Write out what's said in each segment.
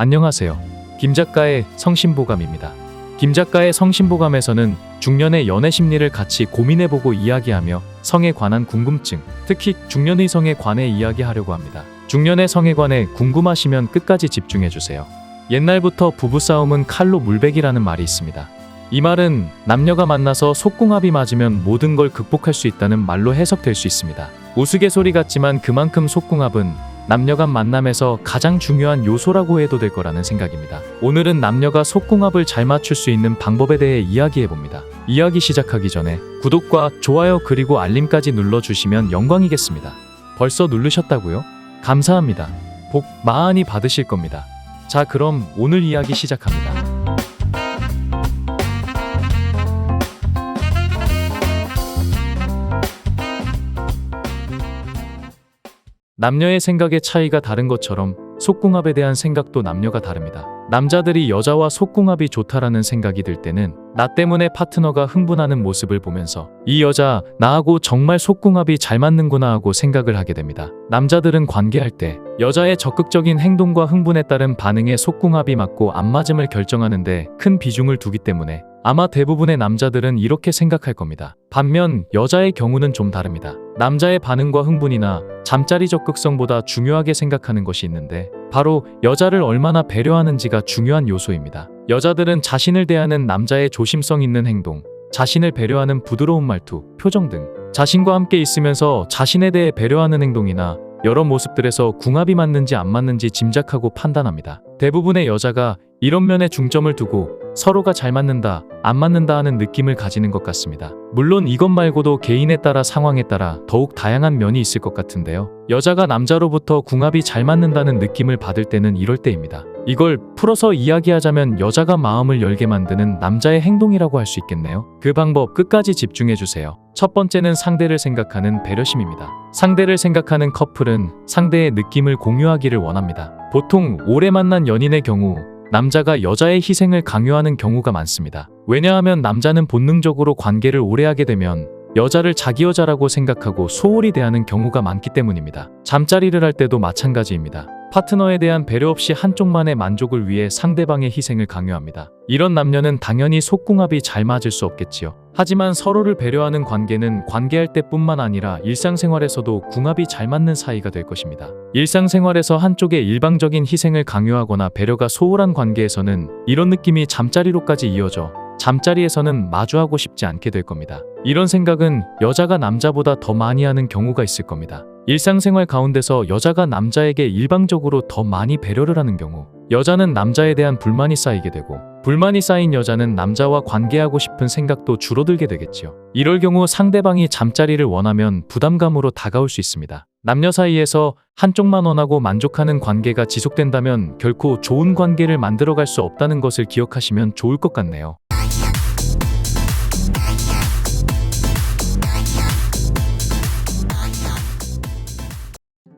안녕하세요. 김 작가의 성심보감입니다. 김 작가의 성심보감에서는 중년의 연애 심리를 같이 고민해보고 이야기하며 성에 관한 궁금증, 특히 중년의 성에 관해 이야기하려고 합니다. 중년의 성에 관해 궁금하시면 끝까지 집중해주세요. 옛날부터 부부싸움은 칼로 물베기라는 말이 있습니다. 이 말은 남녀가 만나서 속궁합이 맞으면 모든 걸 극복할 수 있다는 말로 해석될 수 있습니다. 우스갯소리 같지만 그만큼 속궁합은 남녀 간 만남에서 가장 중요한 요소라고 해도 될 거라는 생각입니다. 오늘은 남녀가 속궁합을 잘 맞출 수 있는 방법에 대해 이야기해봅니다. 이야기 시작하기 전에 구독과 좋아요 그리고 알림까지 눌러주시면 영광이겠습니다. 벌써 누르셨다고요? 감사합니다. 복 많이 받으실 겁니다. 자, 그럼 오늘 이야기 시작합니다. 남녀의 생각의 차이가 다른 것처럼 속궁합에 대한 생각도 남녀가 다릅니다. 남자들이 여자와 속궁합이 좋다라는 생각이 들 때는 나 때문에 파트너가 흥분하는 모습을 보면서 이 여자 나하고 정말 속궁합이 잘 맞는구나 하고 생각을 하게 됩니다. 남자들은 관계할 때 여자의 적극적인 행동과 흥분에 따른 반응에 속궁합이 맞고 안 맞음을 결정하는데 큰 비중을 두기 때문에 아마 대부분의 남자들은 이렇게 생각할 겁니다. 반면 여자의 경우는 좀 다릅니다. 남자의 반응과 흥분이나 잠자리 적극성보다 중요하게 생각하는 것이 있는데 바로 여자를 얼마나 배려하는지가 중요한 요소입니다. 여자들은 자신을 대하는 남자의 조심성 있는 행동, 자신을 배려하는 부드러운 말투, 표정 등 자신과 함께 있으면서 자신에 대해 배려하는 행동이나 여러 모습들에서 궁합이 맞는지 안 맞는지 짐작하고 판단합니다. 대부분의 여자가 이런 면에 중점을 두고 서로가 잘 맞는다, 안 맞는다 하는 느낌을 가지는 것 같습니다. 물론 이것 말고도 개인에 따라 상황에 따라 더욱 다양한 면이 있을 것 같은데요. 여자가 남자로부터 궁합이 잘 맞는다는 느낌을 받을 때는 이럴 때입니다. 이걸 풀어서 이야기하자면 여자가 마음을 열게 만드는 남자의 행동이라고 할 수 있겠네요. 그 방법 끝까지 집중해주세요. 첫 번째는 상대를 생각하는 배려심입니다. 상대를 생각하는 커플은 상대의 느낌을 공유하기를 원합니다. 보통 오래 만난 연인의 경우 남자가 여자의 희생을 강요하는 경우가 많습니다. 왜냐하면 남자는 본능적으로 관계를 오래 하게 되면 여자를 자기 여자라고 생각하고 소홀히 대하는 경우가 많기 때문입니다. 잠자리를 할 때도 마찬가지입니다. 파트너에 대한 배려 없이 한쪽만의 만족을 위해 상대방의 희생을 강요합니다. 이런 남녀는 당연히 속궁합이 잘 맞을 수 없겠지요. 하지만 서로를 배려하는 관계는 관계할 때뿐만 아니라 일상생활에서도 궁합이 잘 맞는 사이가 될 것입니다. 일상생활에서 한쪽의 일방적인 희생을 강요하거나 배려가 소홀한 관계에서는 이런 느낌이 잠자리로까지 이어져 잠자리에서는 마주하고 싶지 않게 될 겁니다. 이런 생각은 여자가 남자보다 더 많이 하는 경우가 있을 겁니다. 일상생활 가운데서 여자가 남자에게 일방적으로 더 많이 배려를 하는 경우 여자는 남자에 대한 불만이 쌓이게 되고 불만이 쌓인 여자는 남자와 관계하고 싶은 생각도 줄어들게 되겠지요. 이럴 경우 상대방이 잠자리를 원하면 부담감으로 다가올 수 있습니다. 남녀 사이에서 한쪽만 원하고 만족하는 관계가 지속된다면 결코 좋은 관계를 만들어갈 수 없다는 것을 기억하시면 좋을 것 같네요.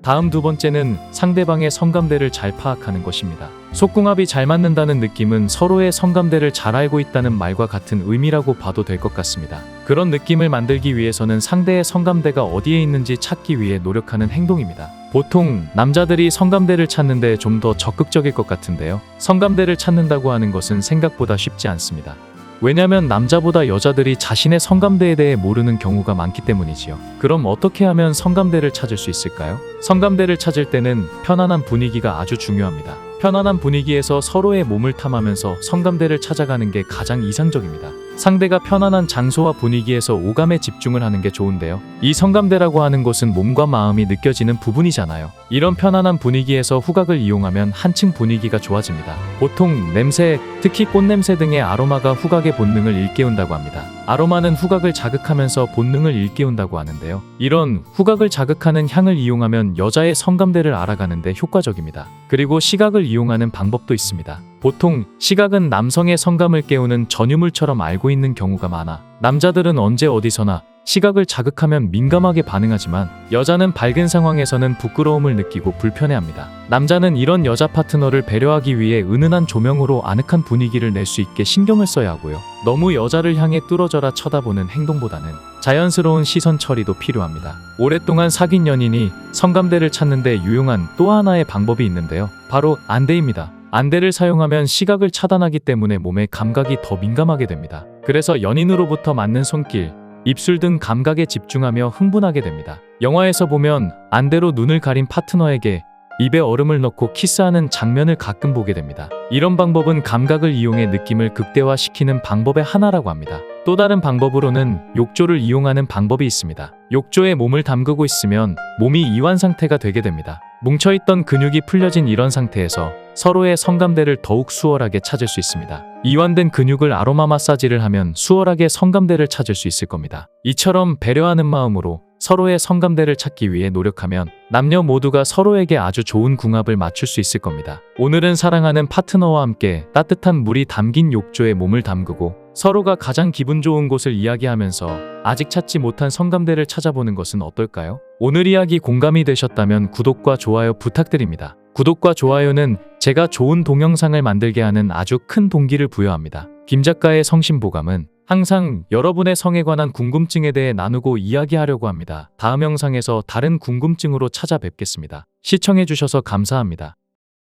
다음 두 번째는 상대방의 성감대를 잘 파악하는 것입니다. 속궁합이 잘 맞는다는 느낌은 서로의 성감대를 잘 알고 있다는 말과 같은 의미라고 봐도 될 것 같습니다. 그런 느낌을 만들기 위해서는 상대의 성감대가 어디에 있는지 찾기 위해 노력하는 행동입니다. 보통 남자들이 성감대를 찾는데 좀 더 적극적일 것 같은데요. 성감대를 찾는다고 하는 것은 생각보다 쉽지 않습니다. 왜냐면 남자보다 여자들이 자신의 성감대에 대해 모르는 경우가 많기 때문이지요. 그럼 어떻게 하면 성감대를 찾을 수 있을까요? 성감대를 찾을 때는 편안한 분위기가 아주 중요합니다. 편안한 분위기에서 서로의 몸을 탐하면서 성감대를 찾아가는 게 가장 이상적입니다. 상대가 편안한 장소와 분위기에서 오감에 집중을 하는 게 좋은데요. 이 성감대라고 하는 것은 몸과 마음이 느껴지는 부분이잖아요. 이런 편안한 분위기에서 후각을 이용하면 한층 분위기가 좋아집니다. 보통 냄새, 특히 꽃냄새 등의 아로마가 후각의 본능을 일깨운다고 합니다. 아로마는 후각을 자극하면서 본능을 일깨운다고 하는데요. 이런 후각을 자극하는 향을 이용하면 여자의 성감대를 알아가는데 효과적입니다. 그리고 시각을 이용하는 방법도 있습니다. 보통 시각은 남성의 성감을 깨우는 전유물처럼 알고 있는 경우가 많아 남자들은 언제 어디서나 시각을 자극하면 민감하게 반응하지만 여자는 밝은 상황에서는 부끄러움을 느끼고 불편해합니다. 남자는 이런 여자 파트너를 배려하기 위해 은은한 조명으로 아늑한 분위기를 낼 수 있게 신경을 써야 하고요. 너무 여자를 향해 뚫어져라 쳐다보는 행동보다는 자연스러운 시선 처리도 필요합니다. 오랫동안 사귄 연인이 성감대를 찾는 데 유용한 또 하나의 방법이 있는데요. 바로 안대입니다. 안대를 사용하면 시각을 차단하기 때문에 몸의 감각이 더 민감하게 됩니다. 그래서 연인으로부터 맞는 손길, 입술 등 감각에 집중하며 흥분하게 됩니다. 영화에서 보면 안대로 눈을 가린 파트너에게 입에 얼음을 넣고 키스하는 장면을 가끔 보게 됩니다. 이런 방법은 감각을 이용해 느낌을 극대화시키는 방법의 하나라고 합니다. 또 다른 방법으로는 욕조를 이용하는 방법이 있습니다. 욕조에 몸을 담그고 있으면 몸이 이완 상태가 되게 됩니다. 뭉쳐있던 근육이 풀려진 이런 상태에서 서로의 성감대를 더욱 수월하게 찾을 수 있습니다. 이완된 근육을 아로마 마사지를 하면 수월하게 성감대를 찾을 수 있을 겁니다. 이처럼 배려하는 마음으로 서로의 성감대를 찾기 위해 노력하면 남녀 모두가 서로에게 아주 좋은 궁합을 맞출 수 있을 겁니다. 오늘은 사랑하는 파트너와 함께 따뜻한 물이 담긴 욕조에 몸을 담그고 서로가 가장 기분 좋은 곳을 이야기하면서 아직 찾지 못한 성감대를 찾아보는 것은 어떨까요? 오늘 이야기 공감이 되셨다면 구독과 좋아요 부탁드립니다. 구독과 좋아요는 제가 좋은 동영상을 만들게 하는 아주 큰 동기를 부여합니다. 김 작가의 성심보감은 항상 여러분의 성에 관한 궁금증에 대해 나누고 이야기하려고 합니다. 다음 영상에서 다른 궁금증으로 찾아뵙겠습니다. 시청해주셔서 감사합니다.